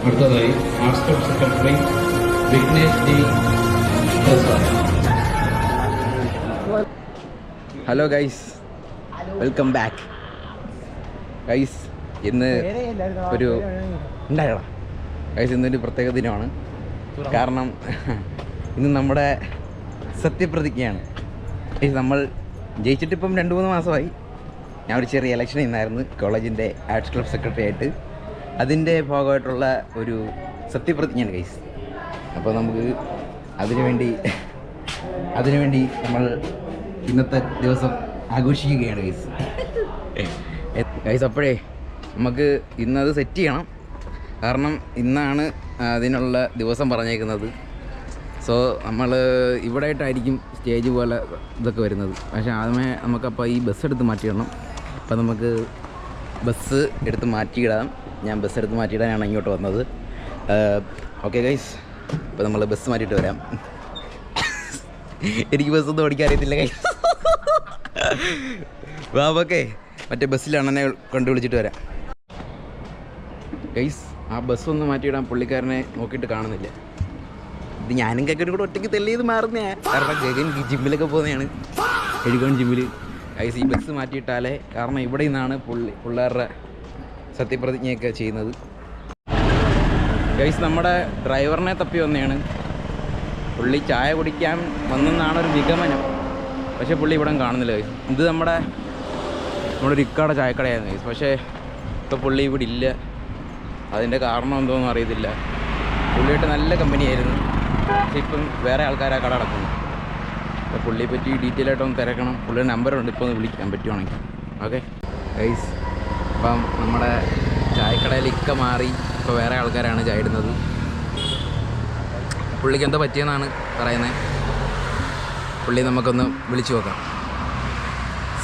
അടുത്തതായി arts club secretary Vignesh G Prasad. Hello guys, welcome back guys. ഇന്ന് ഒരു ഉണ്ടാകണം ഗൈസ്, ഇന്നൊരു പ്രത്യേക ദിനമാണ്. കാരണം ഇന്ന് നമ്മുടെ സത്യപ്രതിജ്ഞയാണ്. നമ്മൾ ജയിച്ചിട്ടിപ്പം 2-3 മാസമായി. ഞാൻ ഒരു ചെറിയ ഇലക്ഷൻ ഇന്നായിരുന്നു കോളേജിൻ്റെ ആർട്സ് ക്ലബ് സെക്രട്ടറി ആയിട്ട്. അതിൻ്റെ ഭാഗമായിട്ടുള്ള ഒരു സത്യപ്രതിജ്ഞയാണ് ഗൈസ്. അപ്പോൾ നമുക്ക് അതിനുവേണ്ടി നമ്മൾ ഇന്നത്തെ ദിവസം ആഘോഷിക്കുകയാണ് ഗൈസ്. ഗൈസ് അപ്പോഴേ നമുക്ക് ഇന്നത് സെറ്റ് ചെയ്യണം. കാരണം ഇന്നാണ് അതിനുള്ള ദിവസം പറഞ്ഞേക്കുന്നത്. സോ നമ്മൾ ഇവിടെ ആയിട്ടായിരിക്കും സ്റ്റേജ് പോലെ ഇതൊക്കെ വരുന്നത്. പക്ഷേ ആദ്യമേ നമുക്കപ്പോൾ ഈ ബസ് എടുത്ത് മാറ്റിയിടണം. അപ്പോൾ നമുക്ക് ബസ് എടുത്ത് മാറ്റിയിടാം. ഞാൻ ബസ് എടുത്ത് മാറ്റിയിടാനാണ് ഇങ്ങോട്ട് വന്നത്. ഓക്കെ ഗൈസ്, ഇപ്പോൾ നമ്മൾ ബസ് മാറ്റിയിട്ട് വരാം. എനിക്ക് ബസ്സൊന്നും ഓടിക്കാൻ അറിയത്തില്ല ഗൈസ്. ഓക്കെ, മറ്റേ ബസ്സിലാണ് എന്നെ കൊണ്ട് വിളിച്ചിട്ട് വരാം ഗൈസ്. ആ ബസ്സൊന്ന് മാറ്റിയിടാൻ പുള്ളിക്കാരനെ നോക്കിയിട്ട് കാണുന്നില്ല. ഇത് ഞാനും ഗഗനും കൂടെ ഒറ്റയ്ക്ക് തെളിയത് മാറുന്നേ. കാരണം ഗഗൻ ജിമ്മിലൊക്കെ പോകുന്നതാണ്, എഴുകോൺ ജിമ്മിൽ. ഗൈസ് ഈ ബസ് മാറ്റിയിട്ടാലേ, കാരണം ഇവിടെ നിന്നാണ് പിള്ളേരുടെ സത്യപ്രതിജ്ഞയൊക്കെ ചെയ്യുന്നത്. ഗൈസ് നമ്മുടെ ഡ്രൈവറിനെ തപ്പി വന്നതാണ്. പുള്ളി ചായ കുടിക്കാൻ വന്നെന്നാണ് ഒരു നിഗമനം. പക്ഷേ പുള്ളി ഇവിടെ കാണുന്നില്ല ഗൈസ്. ഇത് നമ്മുടെ ഒരു ഇക്കാടെ ചായക്കടയായിരുന്നു ഗൈസ്. പക്ഷേ ഇപ്പോൾ പുള്ളി ഇവിടെ ഇല്ല. അതിൻ്റെ കാരണം എന്തോന്നും അറിയത്തില്ല. പുള്ളിയായിട്ട് നല്ല കമ്പനിയായിരുന്നു. പക്ഷേ ഇപ്പം വേറെ ആൾക്കാരാ കട അടക്കുന്നു. അപ്പോൾ പുള്ളിയെ പറ്റി ഡീറ്റെയിൽ ആയിട്ടൊന്ന് തിരക്കണം. പുള്ളിയുടെ നമ്പറുണ്ട്, ഇപ്പോൾ ഒന്ന് വിളിക്കാൻ പറ്റുവാണെങ്കിൽ. ഓക്കെ ഗൈസ്, അപ്പം നമ്മുടെ ചായക്കടയിൽ ഇക്ക മാറി ഇപ്പോൾ വേറെ ആൾക്കാരാണ് ചായ ഇടുന്നത്. പുള്ളിക്ക് എന്താ പറ്റിയെന്നാണ് പറയുന്നത്. പുള്ളി നമുക്കൊന്ന് വിളിച്ചു നോക്കാം.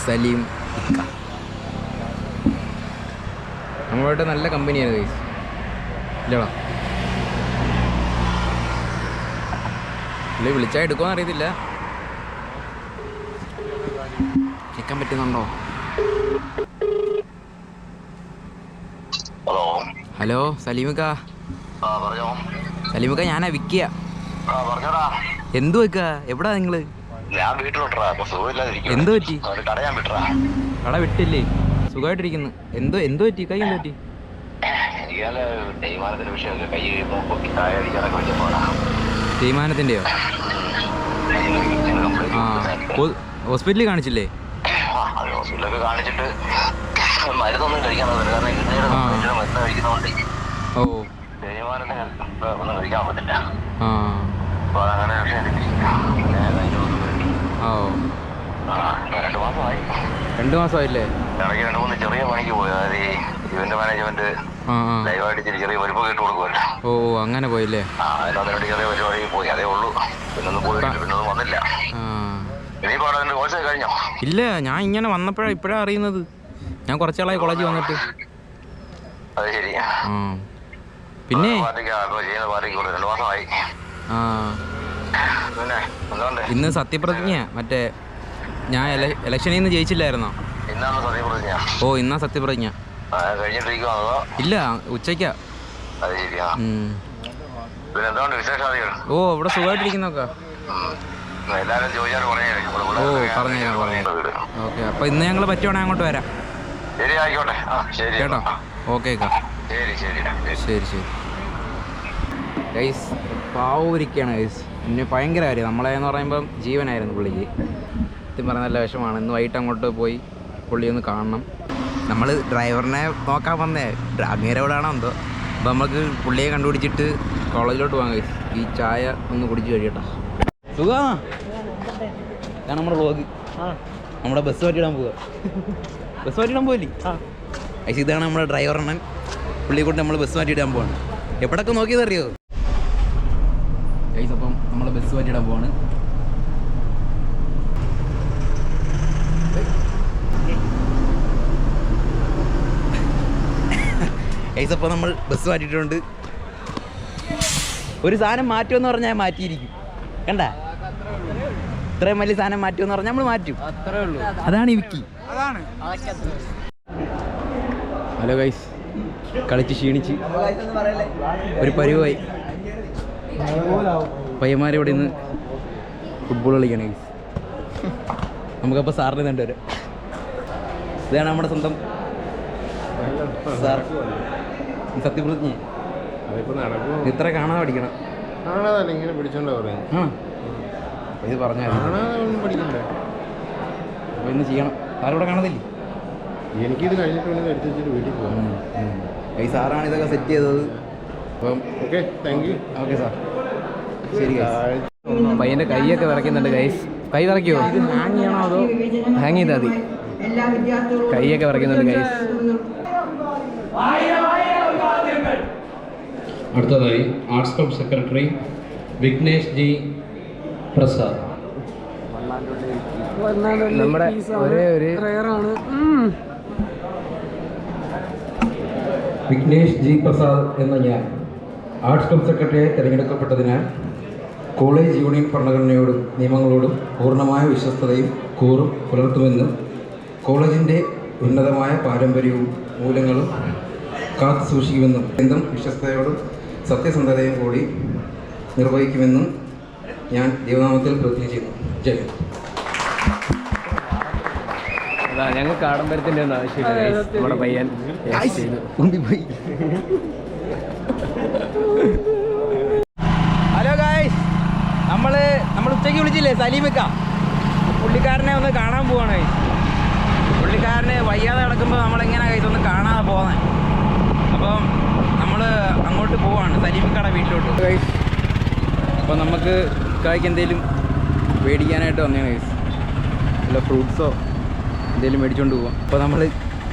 സലീം ഇക്ക നമ്മളോട്ട് നല്ല കമ്പനിയാണ് ഗൈസ്, ഇല്ലടാ. പുള്ളി വിളിച്ചാൽ എടുക്കുമെന്ന് അറിയത്തില്ല. കേൾക്കാൻ പറ്റുന്നുണ്ടോ? ഹലോ സലീമിക്ക. സലീമിക്ക, ഞാനാ വിക്കിയ. എന്തു വെക്ക? എവിടാ നിങ്ങള്? എന്തു പറ്റി? കട വിട്ടില്ലേ? സുഖമായിട്ടിരിക്കുന്നു. എന്തു പറ്റി? കൈ എന്ത് പറ്റി? തേയ്മാനത്തിൻ്റെയോ? ആ, ഹോസ്പിറ്റലിൽ കാണിച്ചില്ലേ? ഹോസ്പിറ്റലൊക്കെ കാണിച്ചിട്ട് മരുന്നൊന്നും കഴിക്കാൻ ഓ, ഒന്നും കഴിക്കാൻ പറ്റില്ല. ആ, അപ്പൊ അതങ്ങനെ ഓ, 2 മാസമായി. 2 മാസമായില്ലേ? ഇടയ്ക്ക് 2-3 ചെറിയ പണിക്ക് പോയി. അതായത് ഈ ഇവന്റ് മാനേജ്മെന്റ് ലൈവായിട്ട് ചെറിയ വരുമ്പോ കേട്ട് കൊടുക്കുമല്ലോ. ഓ, അങ്ങനെ പോയില്ലേ? അതിനകത്ത് ചെറിയ പരിപാടി പോയി, അതേ ഉള്ളൂ. പിന്നൊന്നും പോയിട്ടില്ല, പിന്നൊന്നും വന്നില്ല. ഇനിയിപ്പോ അവിടെ കോഴ്സ് കഴിഞ്ഞോ? ഇല്ല, ഞാൻ ഇങ്ങനെ വന്നപ്പോഴാണ് ഇപ്പോഴാണ് അറിയുന്നത്. ഞാൻ കുറച്ച് നാളായി കോളേജിൽ വന്നിട്ട്. അത് ശരി. പിന്നെ ചെയ്യുന്ന പാർട്ടിക്ക് 2 മാസമായി. പിന്നെ എന്തുകൊണ്ട് ഇന്ന് സത്യപ്രതിജ്ഞ, മറ്റേ ഞാൻ ഇലക്ഷനിൽ നിന്ന് ജയിച്ചില്ലായിരുന്നോ? ഇന്നാണ് സത്യപ്രതിജ്ഞ. ഓ, ഇന്നാ സത്യപ്രതിജ്ഞ. കഴിഞ്ഞിട്ടിരിക്കുവാണോ? ഇല്ല, ഉച്ചയ്ക്കാ. അത് ശരിയാ. പിന്നെ എന്തുകൊണ്ട് വിശേഷാദികൾ? ഓ, ഇവിടെ സുഖമായിട്ടിരിക്കുന്നൊക്കെ. എല്ലാരും ചോദിച്ചാൽ ഓ, പറഞ്ഞുതരാം. ഓക്കെ, അപ്പോൾ ഇന്ന് ഞങ്ങൾ പറ്റുവാണെങ്കിൽ അങ്ങോട്ട് വരാം. ശരി, ആയിക്കോട്ടെ. ശരി കേട്ടോ. ഓക്കെ ശരി ശരി ശരി ശരി ഗൈസ്. പാവൂരിക്കാണ് ഗൈസ്. പിന്നെ ഭയങ്കര കാര്യം, നമ്മളെന്ന് പറയുമ്പം ജീവനായിരുന്നു പുള്ളിക്ക്. സത്യം പറഞ്ഞ നല്ല വിഷമാണ്. ഇന്ന് വൈകിട്ട് അങ്ങോട്ട് പോയി പുള്ളി ഒന്ന് കാണണം. നമ്മൾ ഡ്രൈവറിനെ നോക്കാൻ വന്നേ, അങ്ങേരെ എവിടെയാണോ എന്തോ. അപ്പോൾ നമുക്ക് പുള്ളിയെ കണ്ടുപിടിച്ചിട്ട് കോളേജിലോട്ട് പോകാം ഗൈസ്. ഈ ചായ ഒന്ന് കുടിച്ച് കഴിയട്ടോ. സുഖമാണോ? ഇതാണ് നമ്മുടെ വ്ളോഗ്. നമ്മുടെ ബസ് മാറ്റിയിടാൻ പോവുക. ബസ് മാറ്റിയിടാൻ പോയില്ലേ ഗൈസ്? ഇതാണ് നമ്മുടെ ഡ്രൈവറണ്ണൻ. പുള്ളിയെ കൊണ്ട് നമ്മൾ ബസ് മാറ്റിയിടാൻ പോവാണ്. എവിടെയൊക്കെ നോക്കിയതറിയോ ഗൈസ്? അപ്പം നമ്മൾ ബസ് മാറ്റിയിടാൻ പോവാണ്. ഗൈസ് അപ്പോൾ നമ്മൾ ബസ് മാറ്റിയിട്ടുണ്ട്. ഒരു സാധനം മാറ്റുമെന്ന് പറഞ്ഞാൽ മാറ്റിയിരിക്കും. കണ്ട, ഇത്രയും വലിയ സാധനം മാറ്റുമെന്ന് പറഞ്ഞാൽ നമ്മൾ മാറ്റും. അത്രേ ഉള്ളൂ. അതാണ് ഈ വിക്കി. ഹലോ ഗൈസ്, കളിച്ച് ക്ഷീണിച്ച് ഒരു പരിവായി. പയ്യന്മാർ ഇവിടെ നിന്ന് ഫുട്ബോൾ കളിക്കണം ഗൈസ്. നമുക്കപ്പോൾ സാറിന് കണ്ടുവരാം. ഇതാണ് നമ്മുടെ സ്വന്തം സാർ. സത്യപ്രതിജ്ഞ ഇത്ര കാണാതെ പഠിക്കണം. കാണാതല്ല ഇങ്ങനെ പിടിച്ചോണ്ടാ പറയാം. ഇത് പറഞ്ഞാൽ പഠിക്കണ്ടേ? അപ്പോൾ ഇന്ന് ചെയ്യണം. സാറിവിടെ കാണത്തില്ലേ? എനിക്കിത് കഴിഞ്ഞിട്ട് വേണമെങ്കിൽ എടുത്ത് വെച്ചിട്ട് വീട്ടിൽ പോകാം. ഈ സാറാണ് ഇതൊക്കെ സെറ്റ് ചെയ്തത്. അപ്പം okay, thank you. Okay sir, ശരി. പയ്യൻ്റെ കൈയൊക്കെ വിറയ്ക്കുന്നുണ്ട് ഗൈസ്. കൈ വിറയ്ക്കുമോ? ഇത് ഹാങ് ചെയ്യണോ അതോ ഹാങ് ചെയ്താൽ മതി? കൈയൊക്കെ വിറയ്ക്കുന്നുണ്ട് ഗൈസ്. അടുത്തതായി arts club secretary Vignesh G Prasad. നമ്മുടെ ഒരേ ഒരു വിഘ്നേഷ് ജി പ്രസാദ് എന്ന ഞാൻ ആർട്സ് ക്ലബ് സെക്രട്ടറിയായി തിരഞ്ഞെടുക്കപ്പെട്ടതിനാൽ കോളേജ് യൂണിയൻ ഭരണഘടനയോടും നിയമങ്ങളോടും പൂർണ്ണമായ വിശ്വസ്തതയും കൂറും പുലർത്തുമെന്നും കോളേജിൻ്റെ ഉന്നതമായ പാരമ്പര്യവും മൂല്യങ്ങളും കാത്തു സൂക്ഷിക്കുമെന്നും എന്തും വിശ്വസ്തയോടും സത്യസന്ധതയും കൂടി നിർവഹിക്കുമെന്നും ഞാൻ ദൈവനാമത്തിൽ പ്രതിജ്ഞ ചെയ്യുന്നു. ജയ്. ഞങ്ങൾക്ക് ആഡംബരത്തിൻ്റെ ഒന്നും ആവശ്യമില്ല. നമ്മുടെ പയ്യൻ പോയി. ഹലോ ഗായ്സ്, നമ്മൾ ഉച്ചയ്ക്ക് വിളിച്ചില്ലേ സലീമിക്ക? പുള്ളിക്കാരനെ ഒന്ന് കാണാൻ പോവാണ് ഗൈസ്. പുള്ളിക്കാരന് വയ്യാതെ കിടക്കുമ്പോൾ നമ്മളെങ്ങനെ ഗൈസ് ഒന്ന് കാണാതെ പോകുന്നത്. അപ്പം നമ്മൾ അങ്ങോട്ട് പോവാണ് സലീമിക്കയുടെ വീട്ടിലോട്ട് ഗൈസ്. അപ്പോൾ നമുക്ക് ഇക്കായ്ക്ക് എന്തെങ്കിലും മേടിക്കാനായിട്ട് വന്നതാണ് ഗൈസ്. വല്ല ഫ്രൂട്ട്സോ എന്തെങ്കിലും മേടിച്ചുകൊണ്ട് പോവാം. അപ്പോൾ നമ്മൾ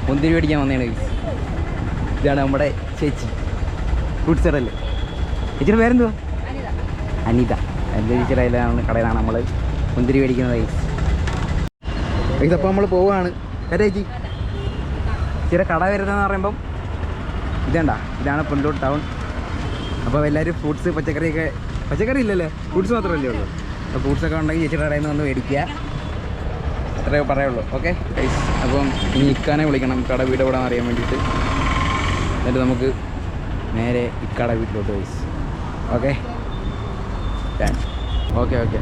മുന്തിരി മേടിക്കാൻ വന്നതാണ് ഗൈസ്. ഇതാണ് നമ്മുടെ ചേച്ചി, ഫ്രൂട്ട്സ് കടയല്ലേ. ചേച്ചിയുടെ പേരെന്തുവാ? അനിത. എൻ്റെ ചേച്ചിയുടെ കടയിലാണ് നമ്മൾ മുന്തിരി മേടിക്കുന്നത് ഗൈസ്. അപ്പോൾ നമ്മൾ പോവുകയാണ്. ചേച്ചി ചേച്ചിയുടെ കട വരുന്നതെന്ന് പറയുമ്പം ഇതാണ് പുനലൂർ ടൗൺ. അപ്പോൾ എല്ലാവരും ഫ്രൂട്ട്സ് പച്ചക്കറി ഇല്ലല്ലേ, ഫ്രൂട്ട്സ് മാത്രമല്ലേ ഉള്ളൂ. അപ്പോൾ ഫ്രൂട്ട്സൊക്കെ ഉണ്ടെങ്കിൽ ചേച്ചിയുടെ കടയിൽ നിന്ന് വന്ന് മേടിക്കുക, അത്രയൊക്കെ പറയുള്ളൂ. ഓക്കെ ഗൈസ്, അപ്പം ഇനി ഇക്കാനെ വിളിക്കണം, ഇക്കട വീട് എവിടെയാണെന്ന് അറിയാൻ വേണ്ടിയിട്ട്. എന്നിട്ട് നമുക്ക് നേരെ ഇക്കട വീട്ടിലോട്ട് ഗൈസ്. ഓക്കെ ഓക്കെ ഓക്കെ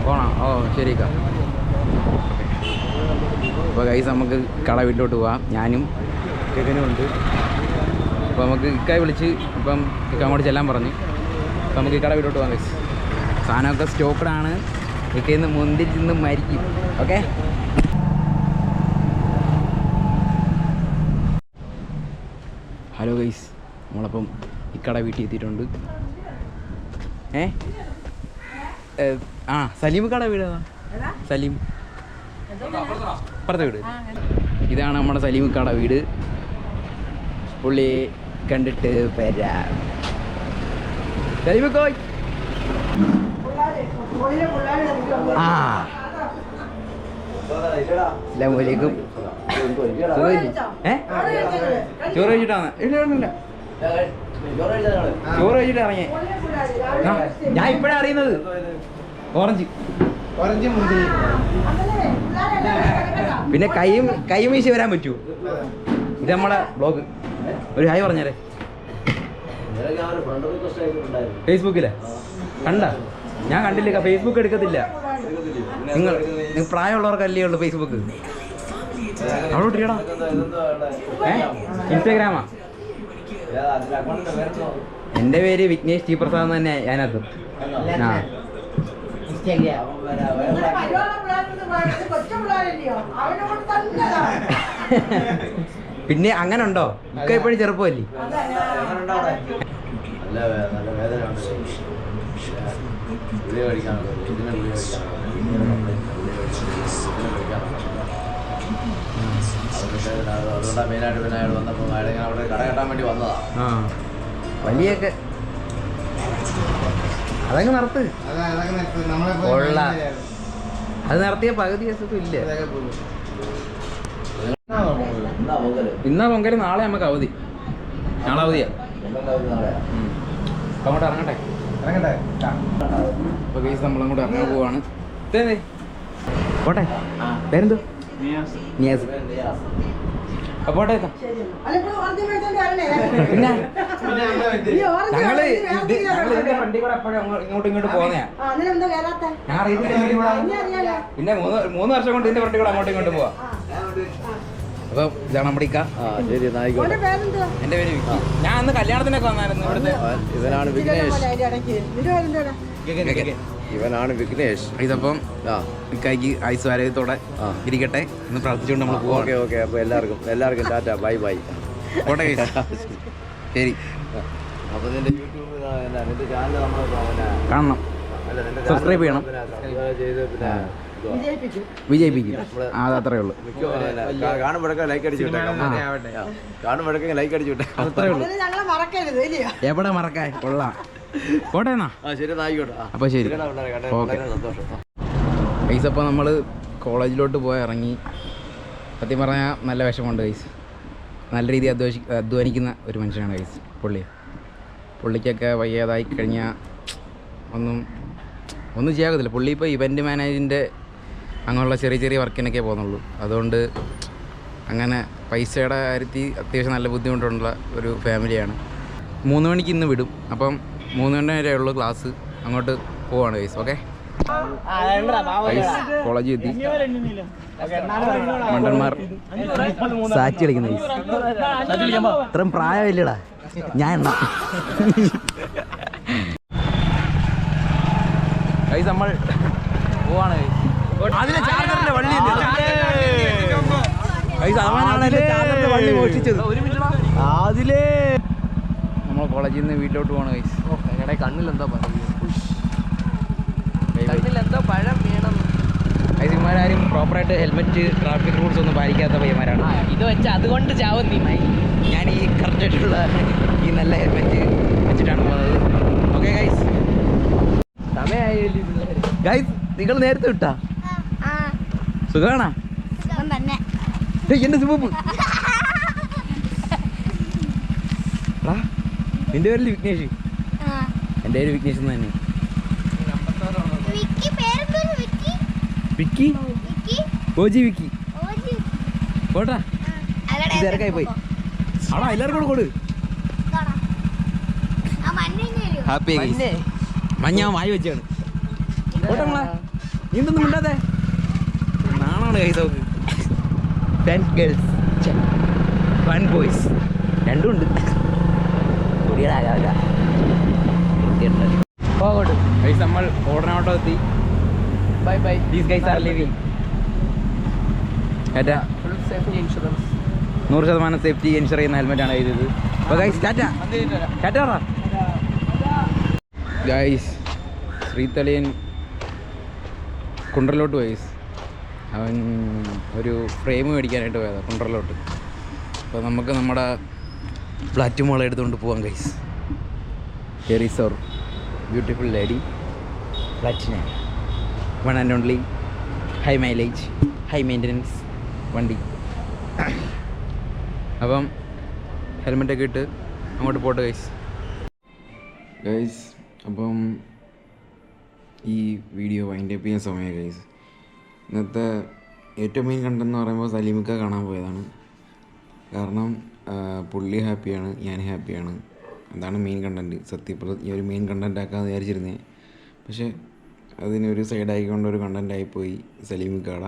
പോണോ? ഓ ശരി ഇക്ക. അപ്പോൾ ഗൈസ് നമുക്ക് കട വീട്ടിലോട്ട് പോവാം. ഞാനും ഇക്കനും ഉണ്ട്. അപ്പോൾ നമുക്ക് ഇക്കായി വിളിച്ച് ഇപ്പം ഇക്ക അങ്ങോട്ട് ചെല്ലാൻ പറഞ്ഞു. അപ്പോൾ നമുക്ക് ഇക്കട വീട്ടിലോട്ട് പോകാം ഗൈസ്. സാധനമൊക്കെ സ്റ്റോക്കഡാണ്. ഇക്കയിൽ നിന്ന് മുന്തിരി നിന്ന് മരിക്കും. ഓക്കെ ഹലോ ഗൈസ്, നമ്മളപ്പം ഇക്കട വീട്ടിൽ എത്തിയിട്ടുണ്ട്. സലീം കട വീട് സലീം അപ്പുറത്തെ വീട്. ഇതാണ് നമ്മുടെ സലീം കട വീട്. പുള്ളി കണ്ടിട്ട് വരാം. സലീമക്കോയ് അസ്സലാമലൈക്കും. ചോറ് കഴിച്ചിട്ടാണ്? ഇല്ല ചോറ് കഴിച്ചിട്ട് ഇറങ്ങിയേ. ഞാൻ ഇപ്പോഴാണ് അറിയുന്നത്. ഓറഞ്ച് മുന്തിരി. പിന്നെ കൈയും വീശി വരാൻ പറ്റുമോ? ഇത് നമ്മളെ ബ്ലോഗ്. ഒരു ഹായ് പറഞ്ഞേരെ. ഫേസ്ബുക്കിലെ കണ്ട? ഞാൻ കണ്ടില്ല. ഫേസ്ബുക്ക് എടുക്കത്തില്ല. നിങ്ങൾ പ്രായമുള്ളവർക്കല്ലേ ഉള്ളൂ ഫേസ്ബുക്ക്. അവിടെ ഇട്ടിടാ. ഇൻസ്റ്റാഗ്രാമാ? എൻ്റെ പേര് വിഘ്നേഷ് ജി പ്രസാദ് തന്നെ. അതിനകത്ത് പിന്നെ അങ്ങനെ ഉണ്ടോ? ഇക്ക എപ്പോഴും ചെറുപ്പമല്ലേ? മെയിനായിട്ട് പിന്നെ അയാൾ വന്നപ്പോൾ അവിടെ കട കെട്ടാൻ വേണ്ടി വന്നതാ. വലിയൊക്കെ അതങ്ങ് നിർത്ത്. അത് നടത്തിയ പകുതി ദിവസത്തും ഇല്ല. ഇന്നാ പൊങ്കൽ, നാളെ നമുക്ക് അവധി. നാളെ അവധിയാ. അപ്പം അങ്ങോട്ട് ഇറങ്ങട്ടെ. അപ്പോൾ കേസ് നമ്മളങ്ങോട്ട് ഇറങ്ങാൻ പോവാണ്. പോട്ടെ. പേരെന്തോ? നിയാസ്. പോട്ടെ പിന്നെ ഞങ്ങള് ഇതിന്റെ ഫ്രണ്ടിൽ കൂടെ എപ്പോഴും ഇങ്ങോട്ടും ഇങ്ങോട്ട് പോകുന്നയാ ഞാൻ അറിയത്തില്ല. പിന്നെ 3 വർഷം കൊണ്ട് ഇതിന്റെ ഫ്രണ്ടിൽ കൂടെ അങ്ങോട്ടും ഇങ്ങോട്ടും പോവാ. അപ്പൊ ഇതാണ് നമ്മുടെ ഇക്ക. ശരി ആയിക്കോട്ടെ. എന്റെ പേര് വിക്കി. ഞാൻ അന്ന് കല്യാണത്തിനൊക്കെ വന്നായിരുന്നു ഇവിടുത്തെ. ഇവനാണ് വിഘ്നേഷ്. ഇവനാണ് വിഘ്നേഷ്. ഇതപ്പം ഇക്കായ്ക്ക് ആയുസ് ആരോഗ്യത്തോടെ ഇരിക്കട്ടെ എന്ന് പ്രാർത്ഥിച്ചുകൊണ്ട് നമ്മൾ പോവാം. Okay okay. അപ്പോൾ എല്ലാവർക്കും ടാറ്റ ബൈ ബൈ. പോട്ടെ ശരി. അപ്പോൾ നിന്റെ യൂട്യൂബ് നിന്റെ ചാനൽ നമ്മൾ കാണണം, സബ്സ്ക്രൈബ് ചെയ്യണം, ചെയ്ത് പിന്നെ വിജയിപ്പിക്കും. അതത്രേ ഉള്ളൂ. കാണുമ്പോഴൊക്കെ ലൈക്ക് അടിച്ചു വിട്ടേക്കാം. കാണുമ്പോഴൊക്കെ ലൈക്ക് അടിച്ചു വിട്ടേക്കാം. അത്രേ ഉള്ളൂ. എവിടെ മറക്കാൻ കൊള്ളാം. പോട്ടെ എന്നാ. ശരി ആയിക്കോട്ടെ. അപ്പോൾ ശരി, ഓക്കെ. ഗൈസ്, അപ്പോൾ നമ്മൾ കോളേജിലോട്ട് പോയി ഇറങ്ങി. സത്യം പറഞ്ഞാൽ നല്ല വിഷമമുണ്ട് ഗൈസ്. നല്ല രീതിയിൽ അധ്വാനിക്കുന്ന ഒരു മനുഷ്യനാണ് ഗൈസ് പുള്ളിക്കൊക്കെ വയ്യാതായി കഴിഞ്ഞാൽ ഒന്നും ചെയ്യാകത്തില്ല. പുള്ളി ഇപ്പോൾ ഇവൻറ്റ് മാനേജിൻ്റെ അങ്ങനെയുള്ള ചെറിയ ചെറിയ വർക്കിനൊക്കെ പോകുന്നുള്ളൂ. അതുകൊണ്ട് അങ്ങനെ പൈസയുടെ കാര്യത്തിൽ അത്യാവശ്യം നല്ല ബുദ്ധിമുട്ടുള്ള ഒരു ഫാമിലിയാണ്. 3 മണിക്ക് ഇന്ന് വിടും. അപ്പം 3 മണി വരെ ഉള്ളൂ ക്ലാസ്. അങ്ങോട്ട് പോവാണ് ഗൈസ്. ഓക്കെ, കോളേജിൽ എത്തി. മണ്ടന്മാർ സാച്ചി കളിക്കുന്ന ഗൈസ്. ഇത്രയും പ്രായമില്ലടാ ഞാൻ എണ്ണ. ഗൈസ് നമ്മൾ പോവാണ്. അതിലെ ചാർജറിന്റെ വള്ളി വള്ളി മോഷ്ടിച്ചത് അതിലേ. നമ്മൾ കോളേജിൽ നിന്ന് വീട്ടിലോട്ട് പോകണം ഗൈസ്. ഞങ്ങളുടെ കണ്ണിലെന്തോ പഴം വീണം. ഗൈസിമാരും പ്രോപ്പറായിട്ട് ഹെൽമെറ്റ്, ട്രാഫിക് റൂൾസ് ഒന്നും പാലിക്കാത്ത പയ്യന്മാരാണ്. ഇത് വെച്ച് അതുകൊണ്ട് ചാവും നീ മൈ. ഞാൻ ഈ കറക്റ്റായിട്ടുള്ള ഈ നല്ല ഹെൽമെറ്റ് വെച്ചിട്ടാണ് പോകുന്നത്. ഓക്കെ ഗൈസ്, സമയമായില്ലേ പിള്ളേർ. ഗൈസ് നിങ്ങൾ നേരത്തെ വിട്ടാ സുഖമാണോ? എന്റെ സുബ് നിന്റെ പേരിൽ വിഘ്നേഷ്. എൻ്റെ പേര് വിഘ്നേഷ് എന്ന് തന്നെ. വിക്കി, ഓജി വിക്കി. പോട്ടാ, തിരക്കായി പോയി. ആടാ എല്ലാവർക്കും കൂടെ കൊടു. ഹാപ്പി മഞ്ഞ മായി വെച്ചാണ്. പോട്ടെ നമ്മളെ. നീ എന്തൊന്നും മിണ്ടാതെ നാണാണ് കൈ Zauq. Fan girls, fan boys രണ്ടും ഉണ്ട്. പോകട്ടെ ഗൈസ്, നമ്മൾ ഓടനോട്ടോ എത്തി. Bye bye. These guys are living. Tata. Full safety insurance 100% safety insure ചെയ്യുന്ന ഹെൽമെറ്റാണ് ചെയ്തത്. അപ്പോൾ ഗൈസ് ടാറ്റാ. ടാറ്റാ ഗൈസ്. ശ്രീതളിയൻ കുണ്ടറിലോട്ട് പോയി. അവൻ ഒരു ഫ്രെയിം മേടിക്കാനായിട്ട് പോയതാണ് കുണ്ടറിലോട്ട്. അപ്പോൾ നമുക്ക് നമ്മുടെ പ്ലാറ്റ്മോളെ എടുത്തുകൊണ്ട് പോവാം guys. Here is our beautiful lady Platina. One and only high mileage, high maintenance വണ്ടി. അപ്പം ഹെൽമെറ്റൊക്കെ ഇട്ട് അങ്ങോട്ട് പോട്ടെ ഗൈസ്. അപ്പം ഈ വീഡിയോ വൈൻഡപ്പ് ചെയ്യാൻ സമയം ഗൈസ്. ഇന്നത്തെ ഏറ്റവും മെയിൻ കണ്ടന്റ് എന്ന് പറയുമ്പോൾ സലീമിക്ക കാണാൻ പോയതാണ്. കാരണം പുള്ളി ഹാപ്പിയാണ്, ഞാൻ ഹാപ്പിയാണ്. അതാണ് മെയിൻ കണ്ടൻറ്റ്. സത്യപ്രതി ഈ ഒരു മെയിൻ കണ്ടൻ്റ് ആക്കാമെന്ന് വിചാരിച്ചിരുന്നത്. പക്ഷേ അതിനൊരു സൈഡായിക്കൊണ്ടൊരു കണ്ടൻ്റായിപ്പോയി സലീമിക്കാട.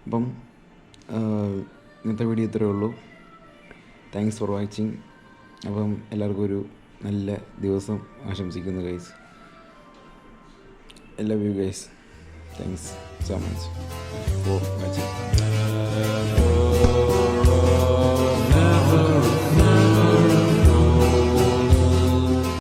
അപ്പം ഇന്നത്തെ വീഡിയോ ഇത്രയേ ഉള്ളൂ. Thanks for watching. അപ്പം എല്ലാവർക്കും ഒരു നല്ല ദിവസം ആശംസിക്കുന്നു guys. I love you guys. Thanks so much for watching.